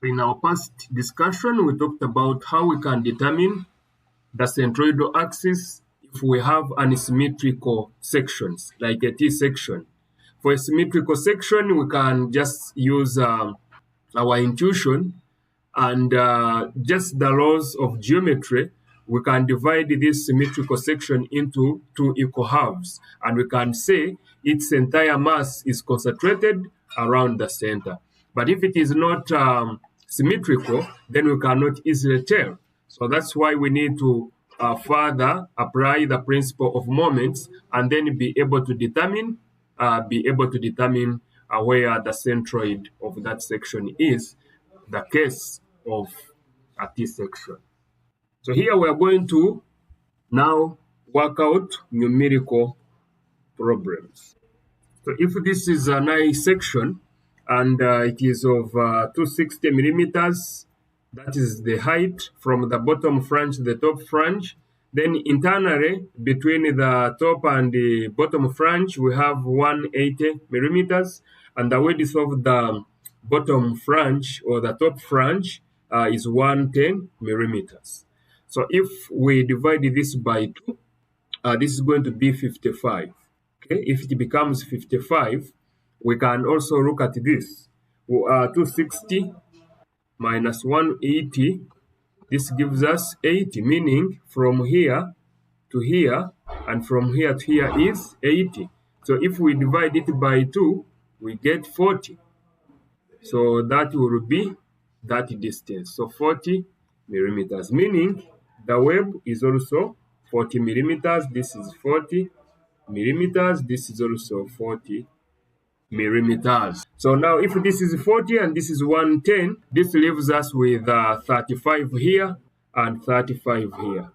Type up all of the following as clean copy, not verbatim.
So in our past discussion, we talked about how we can determine the centroidal axis if we have unsymmetrical sections, like a T-section. For a symmetrical section, we can just use our intuition and just the laws of geometry. We can divide this symmetrical section into two equal halves, and we can say its entire mass is concentrated around the center. But if it is not symmetrical, then we cannot easily tell. So that's why we need to further apply the principle of moments and then be able to determine where the centroid of that section is, the case of a T-section. So here we are going to now work out numerical problems. So if this is an I section and it is of 260 millimeters, that is the height from the bottom flange to the top flange. Then internally, between the top and the bottom flange, we have 180 millimeters, and the width of the bottom flange or the top flange is 110 millimeters. So if we divide this by 2, this is going to be 55. Okay, if it becomes 55, we can also look at this. 260 minus 180, this gives us 80, meaning from here to here and from here to here is 80. So if we divide it by 2, we get 40. So that will be that distance. So 40 millimeters, meaning the web is also 40 millimeters. This is 40 millimeters. This is also 40 millimeters. So now if this is 40 and this is 110, this leaves us with 35 here and 35 here.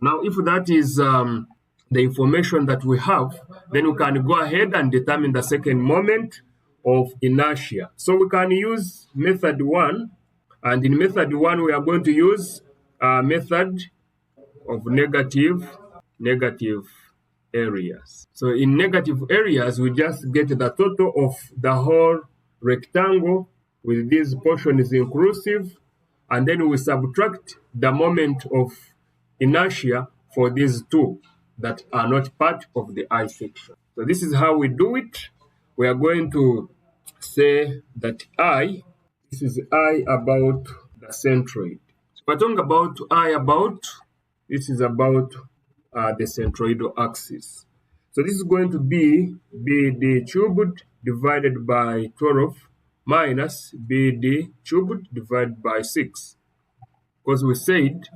Now if that is the information that we have, then we can go ahead and determine the second moment of inertia. So we can use method 1, and in method 1 we are going to use a method of negative areas. So in negative areas, we just get the total of the whole rectangle with this portion is inclusive, and then we subtract the moment of inertia for these two that are not part of the I section. So this is how we do it. We are going to say that this is I about the centroid. So we're talking about I about, this is about the centroidal axis. So this is going to be BD cubed divided by 12 minus BD cubed divided by 6. Because we said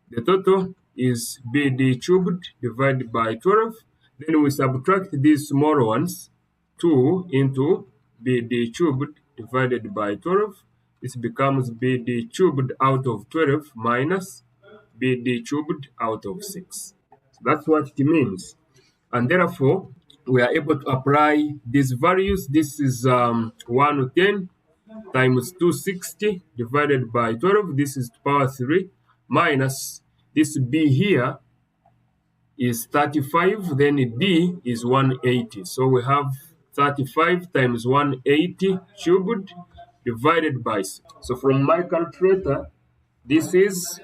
the total is BD cubed divided by 12. Then we subtract these small ones, 2 into BD cubed divided by 12. This becomes BD cubed out of 12 minus BD cubed out of 6. So that's what it means. And therefore, we are able to apply these values. This is 110 times 260 divided by 12. This is power 3 minus this B here is 35. Then D is 180. So we have 35 times 180 cubed divided by 6. So from my calculator, this is,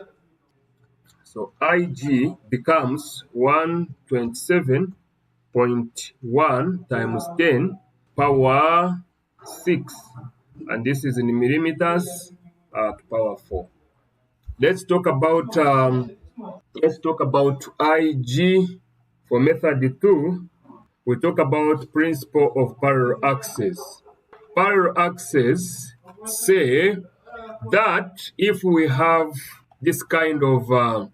so IG becomes 127.1 times 10 power 6, and this is in millimeters to power 4. Let's talk about IG for method 2. We talk about principle of parallel axes. Parallel axes say that if we have this kind of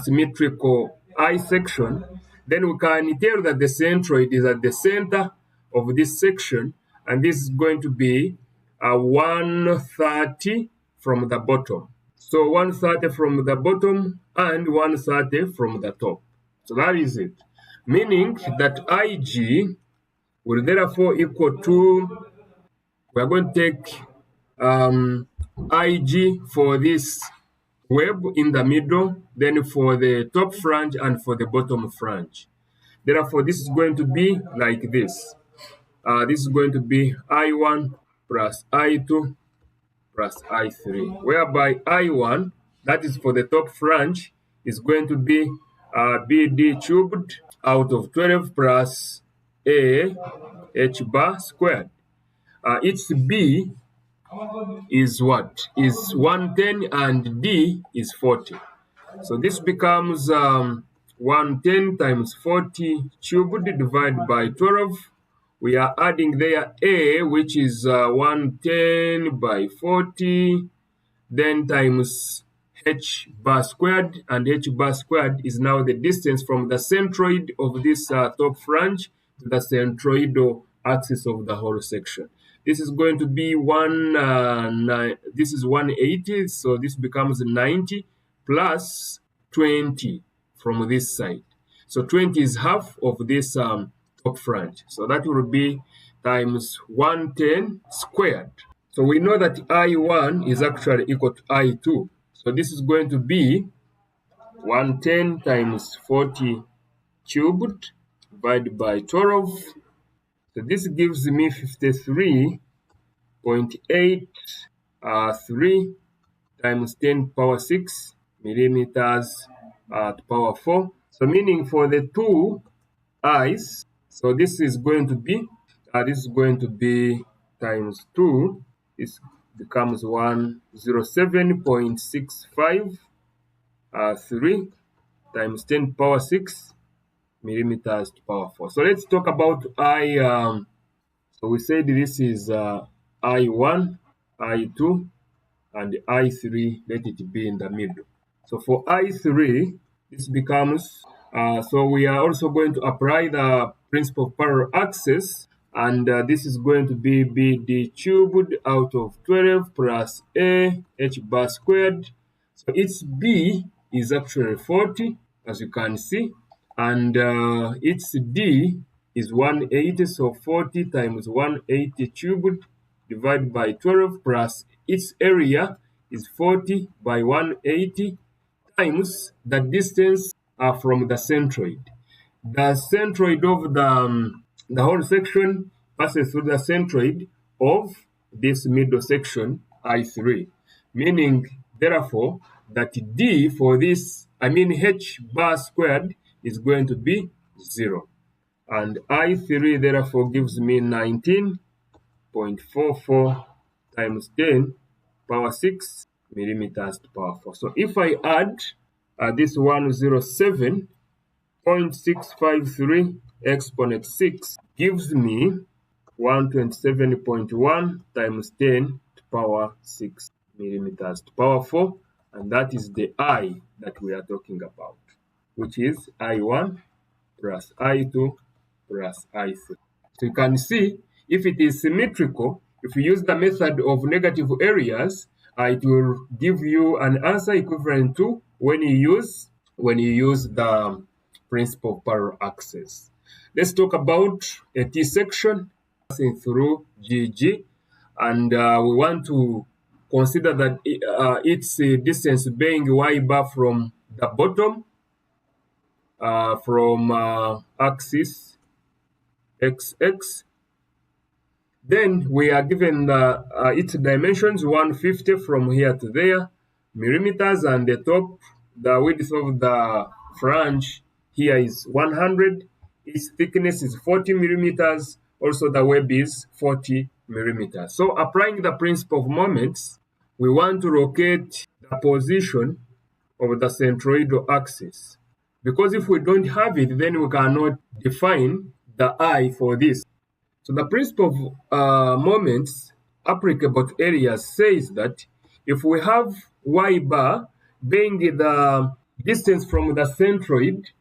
symmetrical I section, then we can tell that the centroid is at the center of this section, and this is going to be 130 from the bottom. So 130 from the bottom and 130 from the top. So that is it. Meaning that IG will therefore equal to, we are going to take IG for this web in the middle, then for the top flange and for the bottom flange. Therefore, this is going to be like this. This is going to be I1 plus I2 plus I3, whereby I1, that is for the top flange, is going to be BD cubed out of 12 plus A H bar squared. Its B is what? Is 110 and D is 40. So this becomes 110 times 40 cubed divided by 12. We are adding there A, which is 110 by 40, then times h bar squared, and h bar squared is now the distance from the centroid of this top flange to the centroidal axis of the whole section. This is going to be this is 180, so this becomes 90 plus 20 from this side. So 20 is half of this top flange. So that will be times 110 squared. So we know that I1 is actually equal to I2. So this is going to be 110 times 40 cubed divided by 12. So this gives me 53.83 times 10 power 6 millimeters to power 4. So meaning for the two I's, so this is going to be times 2. This becomes 107.653 times 10 power 6 millimeters to power 4. So let's talk about I. So we said this is I1, I2, and I3. Let it be in the middle. So for I3, this becomes, so we are also going to apply the principle of parallel access, and this is going to be BD cubed out of 12 plus A H bar squared. So its B is actually 40, as you can see, and its D is 180, so 40 times 180 cubed divided by 12 plus its area is 40 by 180 times the distance from the centroid. The centroid of the whole section passes through the centroid of this middle section I3, meaning therefore that D for this, H bar squared is going to be 0. And I3 therefore gives me 19.44 times 10 power 6 millimeters to power 4. So if I add this 107.653 exponent 6 gives me 127.1 times 10 to power 6 millimeters to power 4, and that is the I that we are talking about, which is I1 plus I2 plus I3. So you can see if it is symmetrical, if you use the method of negative areas, it will give you an answer equivalent to when you use the principle of parallel access. Let's talk about a T section passing through GG, and we want to consider that its distance being y bar from the bottom from axis XX. Then we are given its dimensions 150 from here to there millimeters, and the top, the width of the flange here is 100. Its thickness is 40 millimeters. Also, the web is 40 millimeters. So, applying the principle of moments, we want to locate the position of the centroidal axis. Because if we don't have it, then we cannot define the I for this. So the principle of moments applicable to areas says that if we have y bar being the distance from the centroid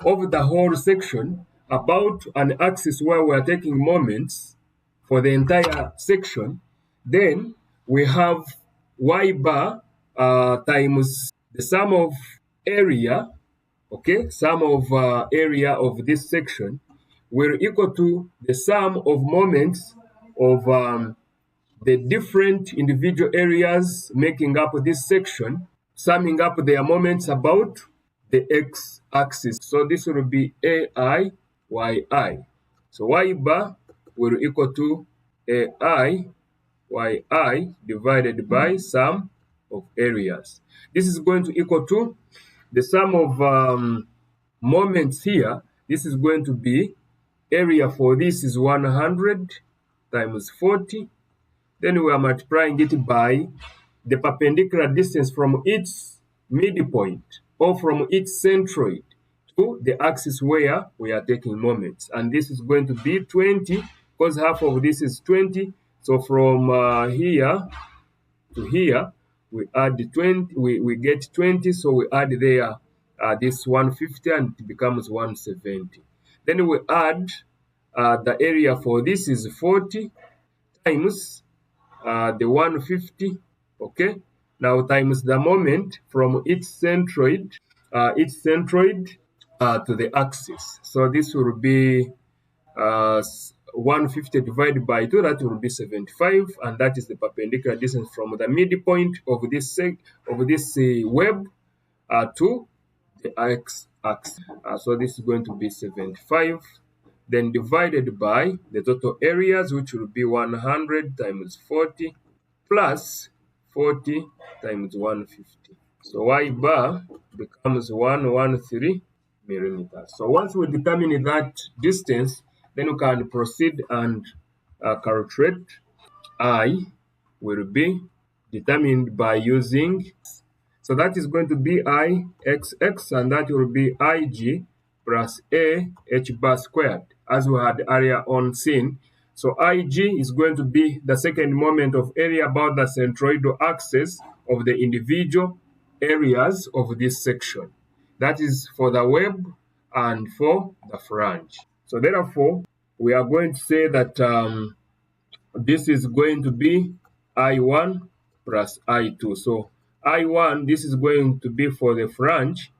of the whole section about an axis where we are taking moments for the entire section, then we have y bar times the sum of area, okay, sum of area of this section will equal to the sum of moments of the different individual areas making up this section, summing up their moments about the x-axis. So this will be AI, YI. So y bar will equal to AI yi divided by sum of areas. This is going to equal to the sum of moments here. This is going to be area for this is 100 times 40. Then we are multiplying it by the perpendicular distance from its midpoint or from its centroid to the axis where we are taking moments. And this is going to be 20 because half of this is 20. So from here to here, we add 20, we get 20. So we add there this 150 and it becomes 170. Then we add the area for this is 40 times the 150, okay? Now times the moment from its centroid to the axis. So this will be 150 divided by 2, that will be 75, and that is the perpendicular distance from the midpoint of this web to the x-axis. So this is going to be 75, then divided by the total areas, which will be 100 times 40 plus 40 times 150. So y bar becomes 113 millimeters. So once we determine that distance, then we can proceed and calculate I will be determined by using, so that is going to be Ixx, and that will be Ig plus A h bar squared, as we had earlier on seen. So Ig is going to be the second moment of area about the centroidal axis of the individual areas of this section. That is for the web and for the flange. So therefore, we are going to say that this is going to be I1 plus I2. So I1, this is going to be for the flange.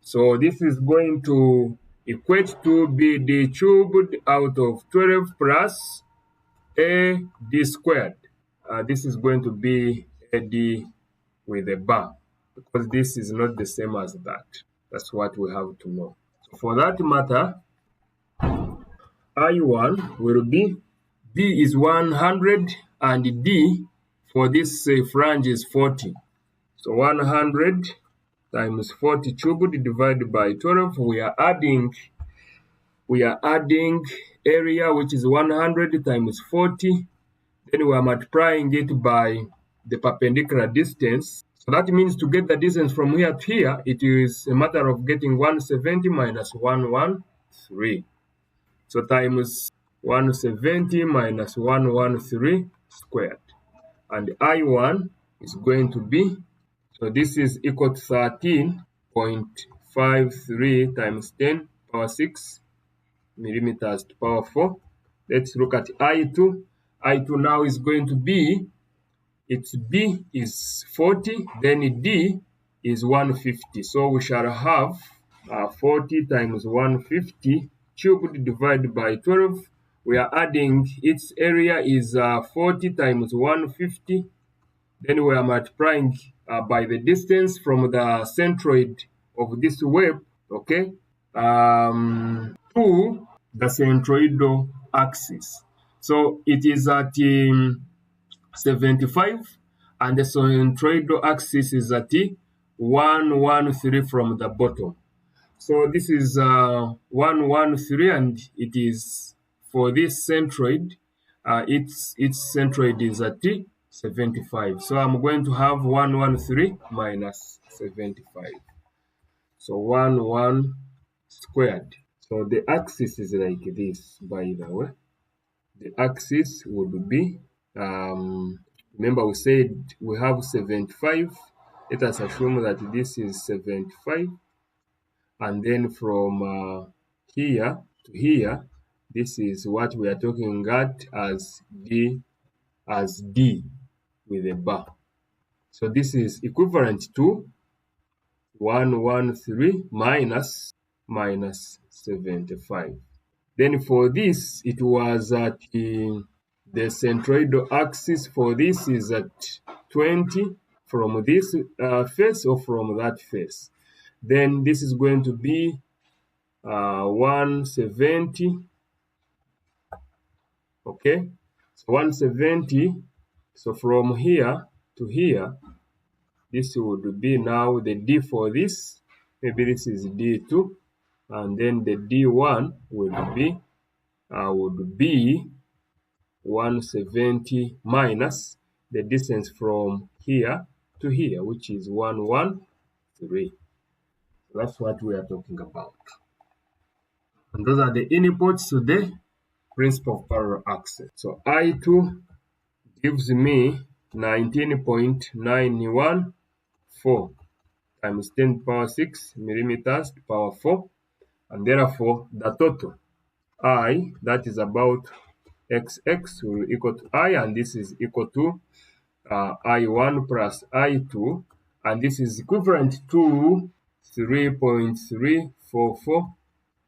So this is going to equate to BD cubed out of 12 plus AD squared. This is going to be AD with a bar, because this is not the same as that. That's what we have to know. So for that matter, I1 will be B is 100 and D for this flange is 40. So 100 times 40 cubed divided by 12. We are adding area, which is 100 times 40. Then we are multiplying it by the perpendicular distance. So that means to get the distance from here to here, it is a matter of getting 170 minus 113. So times 170 minus 113 squared. And I1 is going to be, so this is equal to 13.53 times 10 power 6 millimeters to power 4. Let's look at I2. I2 now is going to be, its B is 40, then D is 150. So we shall have 40 times 150 cubed divided by 12. We are adding its area is 40 times 150. Then we are multiplying by the distance from the centroid of this web, okay, to the centroidal axis. So it is at 75, and the centroidal axis is at 113 from the bottom. So this is 113, and it is for this centroid, its centroid is at 75. So I'm going to have 113 minus 75. So 11 squared. So the axis is like this, by the way. The axis would be, remember we said we have 75. Let us assume that this is 75. And then from here to here, this is what we are talking at as D with a bar. So this is equivalent to 113 minus 75. Then for this, it was at the centroidal axis for this is at 20 from this face or from that face. Then this is going to be 170. Okay, so 170 So from here to here, this would be now the D for this. Maybe this is D2, and then the D1 would be 170 minus the distance from here to here, which is 113. That's what we are talking about. And those are the inputs to the principle of parallel access. So I2 gives me 19.914 times 10 power 6 millimeters to power 4, and therefore the total I, that is about xx, will equal to I, and this is equal to I1 plus I2, and this is equivalent to 3.344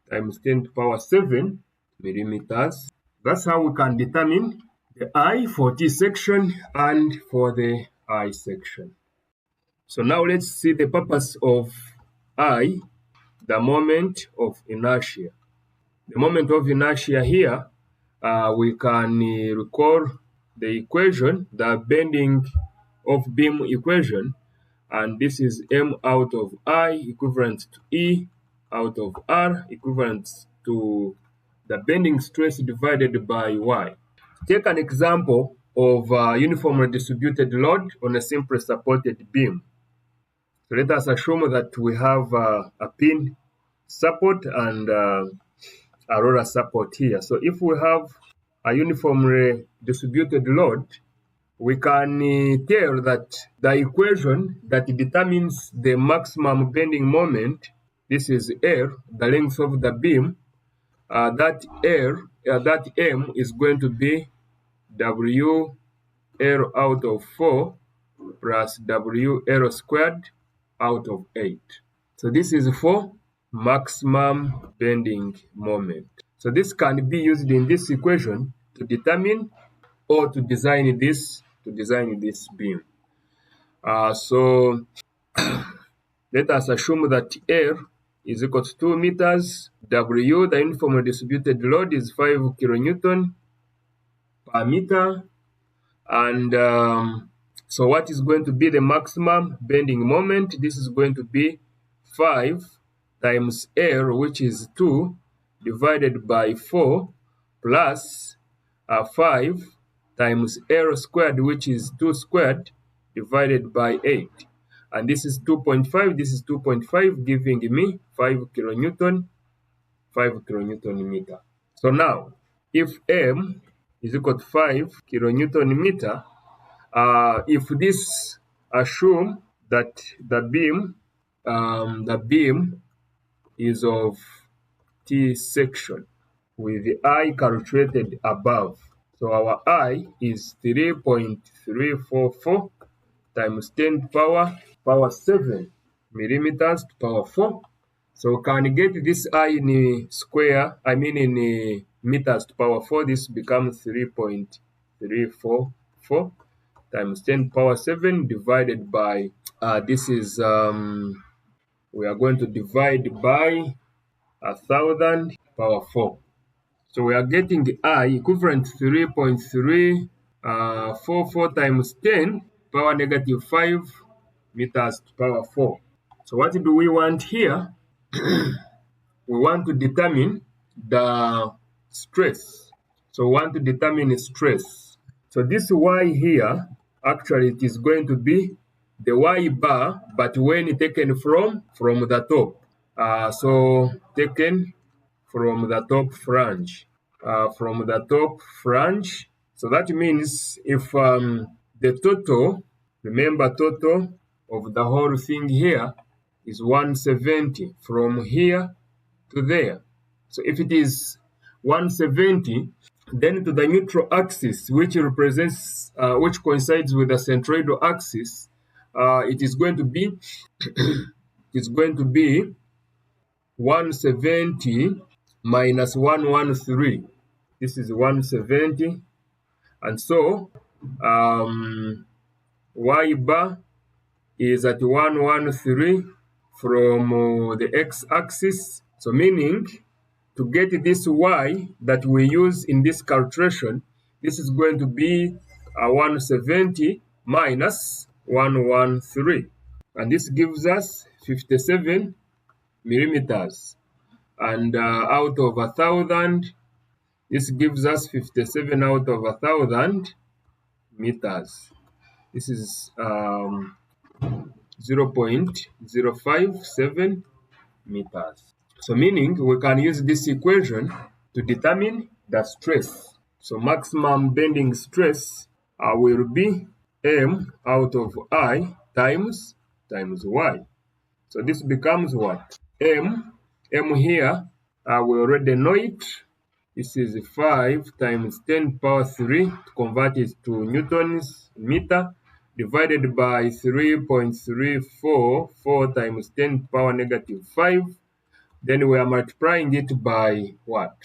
times 10 to power 7 millimeters. That's how we can determine the I for T section and for the I section. So now let's see the purpose of I, the moment of inertia. The moment of inertia here, we can recall the equation, the bending of beam equation, and this is M out of I equivalent to E out of R equivalent to the bending stress divided by Y. Take an example of uniformly distributed load on a simple supported beam. So let us assume that we have a pin support and a roller support here. So if we have a uniformly distributed load, we can tell that the equation that determines the maximum bending moment, this is L, the length of the beam, that M is going to be WL out of 4 plus WL squared out of 8. So this is for maximum bending moment. So this can be used in this equation to determine or to design this beam. So let us assume that L is equal to 2 meters. W, the uniformly distributed load, is 5 kilonewton per meter. And so what is going to be the maximum bending moment? This is going to be 5 times L, which is 2, divided by 4, plus 5 times L squared, which is 2 squared, divided by 8. And this is 2.5, this is 2.5, giving me 5 kilonewton meter. So now, if M is equal to 5 kilonewton meter, if this assume that the beam is of T section with the I calculated above. So our I is 3.344 times 10 power 7 millimeters to power 4. So we can get this I in in meters to power 4. This becomes 3.344 times 10 power 7 divided by, we are going to divide by 1,000 power 4. So we are getting the I equivalent to 3.344 times 10 power negative 5 meters to power 4. So what do we want here? We want to determine the stress. So we want to determine stress. So this Y here, actually it is going to be the Y bar, but when taken from the top. So taken from the top flange. So that means if the total, remember total of the whole thing here is 170 from here to there. So if it is 170, then to the neutral axis, which represents, which coincides with the centroidal axis, it is going to be, 170 minus 113. This is 170, and so Y bar is at 113 from the x-axis. So meaning, to get this Y that we use in this calculation, this is going to be 170 minus 113, and this gives us 57 millimeters. And out of 1,000, this gives us 57 out of 1,000 meters. This is 0.057 meters. So meaning we can use this equation to determine the stress. So maximum bending stress will be m out of I times y. So this becomes what? M here, we already know it. This is 5 times 10 power 3, to convert it to newtons meter, divided by 3.344 times 10 power negative 5. Then we are multiplying it by what?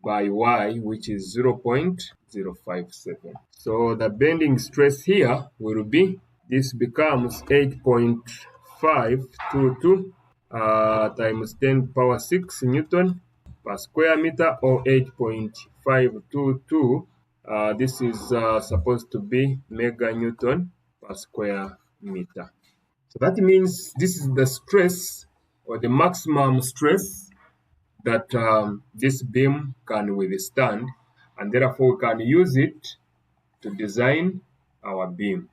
By y, which is 0.057. So the bending stress here will be, this becomes 8.522 times 10 power 6 Newton per square meter, or 8.522. This is supposed to be mega Newton per square meter. So that means this is the stress, or the maximum stress, that this beam can withstand, and therefore we can use it to design our beam.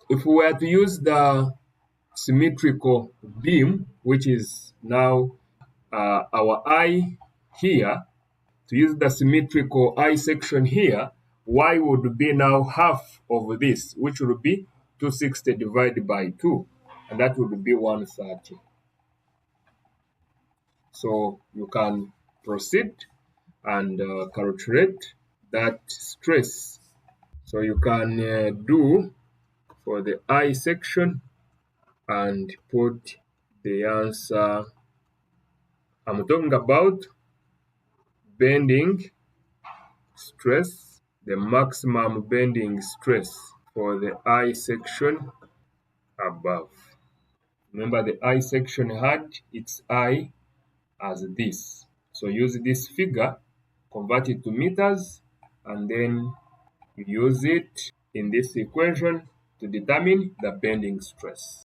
If we were to use the symmetrical beam, which is now our eye here, to use the symmetrical eye section here, y would be now half of this, which would be 260 divided by 2, and that would be 130. So you can proceed and calculate that stress. So you can do for the I section and put the answer. I'm talking about bending stress, the maximum bending stress for the I section above. Remember, the I section had its I as this. So use this figure, convert it to meters, and then use it in this equation to determine the bending stress.